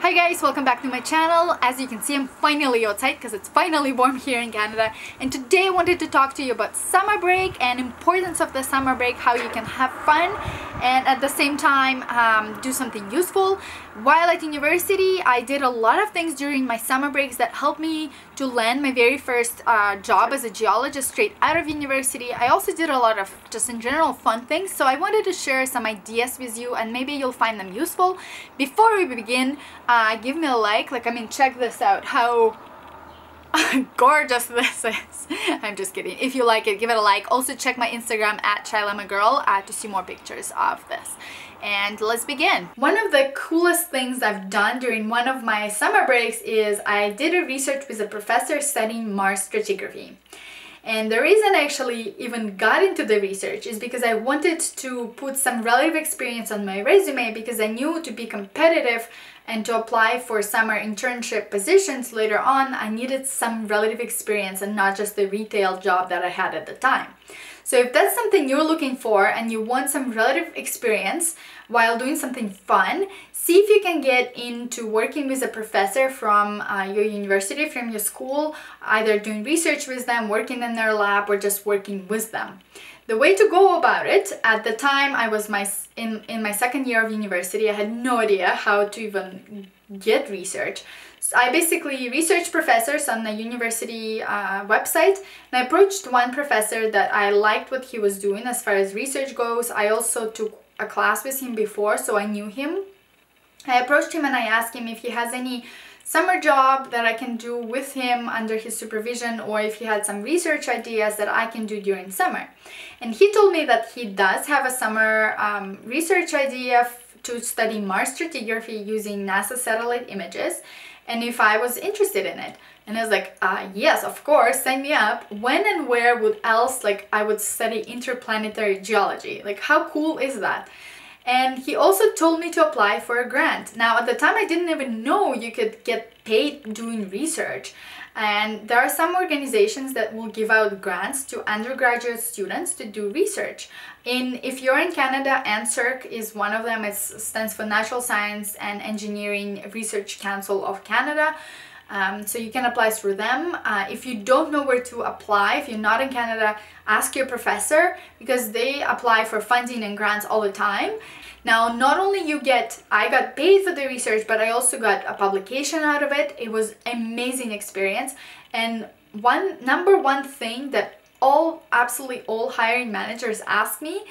Hi guys, welcome back to my channel. As you can see, I'm finally outside because it's finally warm here in Canada, and today I wanted to talk to you about summer break and importance of the summer break, how you can have fun and at the same time do something useful. While at university, I did a lot of things during my summer breaks that helped me to land my very first job as a geologist straight out of university. I also did a lot of just in general fun things, so I wanted to share some ideas with you and maybe you'll find them useful. Before we begin, give me a like. Check this out, how gorgeous this is. I'm just kidding. If you like it, give it a like. Also check my Instagram at @ChaiLamaGirl to see more pictures of this. And let's begin. One of the coolest things I've done during one of my summer breaks is I did a research with a professor studying Mars stratigraphy. And the reason I actually even got into the research is because I wanted to put some relative experience on my resume, because I knew to be competitive and to apply for summer internship positions later on, I needed some relative experience and not just the retail job that I had at the time. So if that's something you're looking for and you want some relative experience while doing something fun, see if you can get into working with a professor from your university, from your school, either doing research with them, working in their lab, or just working with them. The way to go about it, at the time I was in my second year of university, I had no idea how to even get research. So I basically researched professors on the university website, and I approached one professor that I liked what he was doing as far as research goes. I also took a class with him before, so I knew him. I approached him and I asked him if he has any summer job that I can do with him under his supervision, or if he had some research ideas that I can do during summer. And he told me that he does have a summer research idea to study Mars stratigraphy using NASA satellite images, and if I was interested in it. And I was like, yes, of course, sign me up. When and where would else I would study interplanetary geology? Like, how cool is that? And he also told me to apply for a grant. Now, at the time, I didn't even know you could get paid doing research. And there are some organizations that will give out grants to undergraduate students to do research. If you're in Canada, NSERC is one of them. It stands for Natural Science and Engineering Research Council of Canada. So you can apply through them. If you don't know where to apply, if you're not in Canada, ask your professor, because they apply for funding and grants all the time. Now, not only I got paid for the research, but I also got a publication out of it. It was an amazing experience. And number one thing that absolutely all hiring managers ask me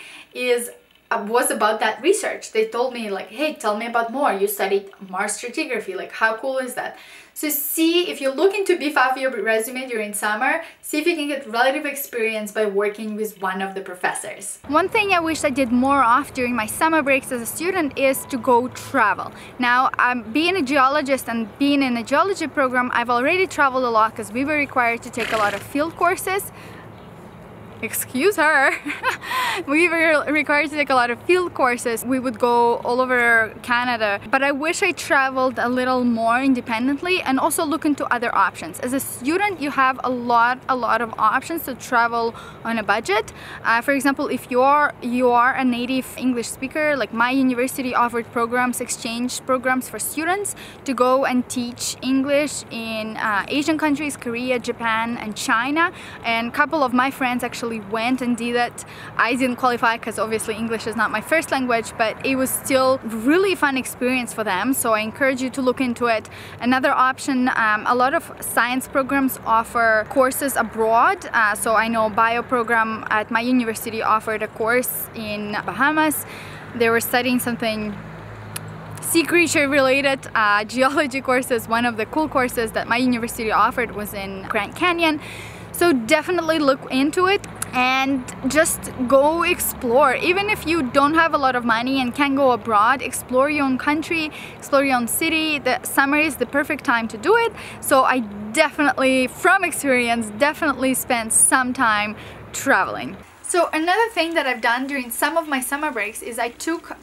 was about that research. They told me hey, tell me about more. You studied Mars stratigraphy, how cool is that? So see, if you're looking to beef up your resume during summer, see if you can get relative experience by working with one of the professors. One thing I wish I did more of during my summer breaks as a student is to go travel. Now, being a geologist and being in a geology program, I've already traveled a lot because we were required to take a lot of field courses. Excuse her. We were required to take a lot of field courses. We would go all over Canada, but I wish I traveled a little more independently and also look into other options. As a student, you have a lot of options to travel on a budget. For example, if you are a native English speaker, like my university offered programs, exchange programs for students to go and teach English in Asian countries, Korea, Japan, and China. And a couple of my friends actually went and did it. I didn't qualify because obviously English is not my first language, but it was still really fun experience for them, so I encourage you to look into it. Another option, a lot of science programs offer courses abroad. So I know bio program at my university offered a course in Bahamas. They were studying something sea creature related. Geology courses, one of the cool courses that my university offered was in Grand Canyon. So definitely look into it and just go explore. Even if you don't have a lot of money and can't go abroad, explore your own country, explore your own city. The summer is the perfect time to do it. So I definitely, from experience, definitely spent some time traveling. So another thing that I've done during some of my summer breaks is I took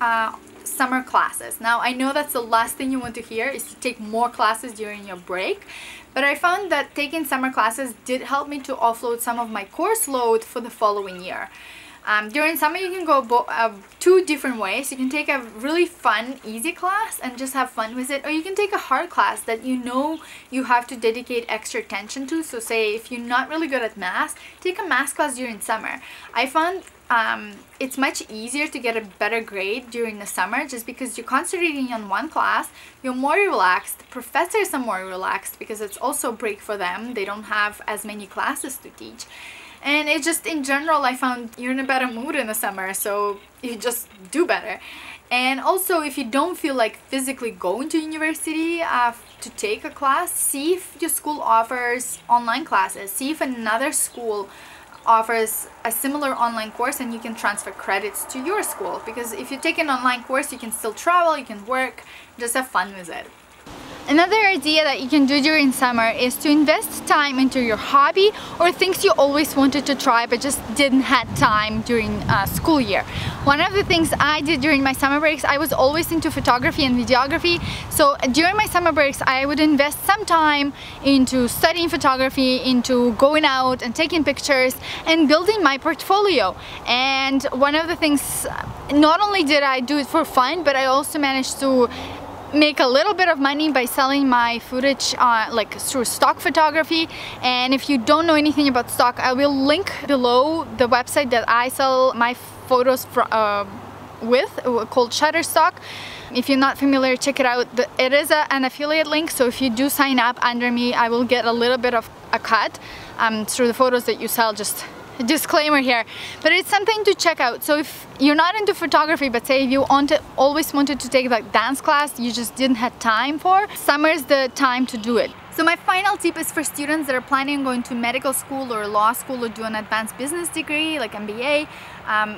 summer classes. Now, I know that's the last thing you want to hear, is to take more classes during your break, but I found that taking summer classes did help me to offload some of my course load for the following year. During summer you can go two different ways. You can take a really fun, easy class and just have fun with it, or you can take a hard class that you know you have to dedicate extra attention to. So say if you're not really good at math, take a math class during summer. I found it's much easier to get a better grade during the summer just because you're concentrating on one class, you're more relaxed, professors are more relaxed because it's also a break for them, they don't have as many classes to teach. And it just, in general, I found you're in a better mood in the summer, so you just do better. And also, if you don't feel like physically going to university to take a class, see if your school offers online classes. See if another school offers a similar online course and you can transfer credits to your school. Because if you take an online course, you can still travel, you can work, just have fun with it. Another idea that you can do during summer is to invest time into your hobby or things you always wanted to try but just didn't have time during school year. One of the things I did during my summer breaks, I was always into photography and videography. So during my summer breaks, I would invest some time into studying photography, into going out and taking pictures and building my portfolio. And one of the things, not only did I do it for fun, but I also managed to make a little bit of money by selling my footage like through stock photography. And if you don't know anything about stock, I will link below the website that I sell my photos with, called Shutterstock. If you're not familiar, check it out. It is an affiliate link, so if you do sign up under me, I will get a little bit of a cut through the photos that you sell. Just a disclaimer here, but it's something to check out. So if you're not into photography, but say if you always wanted to take like dance class, you just didn't have time for, summer is the time to do it. So my final tip is for students that are planning on going to medical school or law school or do an advanced business degree like MBA.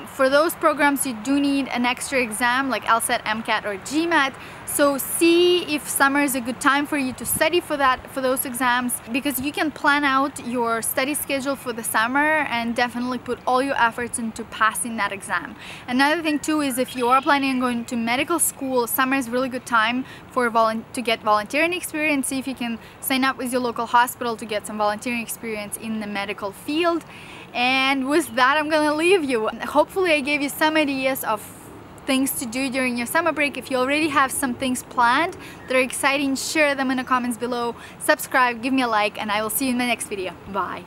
For those programs you do need an extra exam like LSAT, MCAT or GMAT. So see if summer is a good time for you to study for those exams, because you can plan out your study schedule for the summer and definitely put all your efforts into passing that exam. Another thing too is if you are planning on going to medical school, summer is a really good time to get volunteering experience. See if you can sign up with your local hospital to get some volunteering experience in the medical field. And with that, I'm gonna leave you. Hopefully I gave you some ideas of things to do during your summer break. If you already have some things planned that are exciting, share them in the comments below, subscribe, give me a like, and I will see you in the next video. Bye.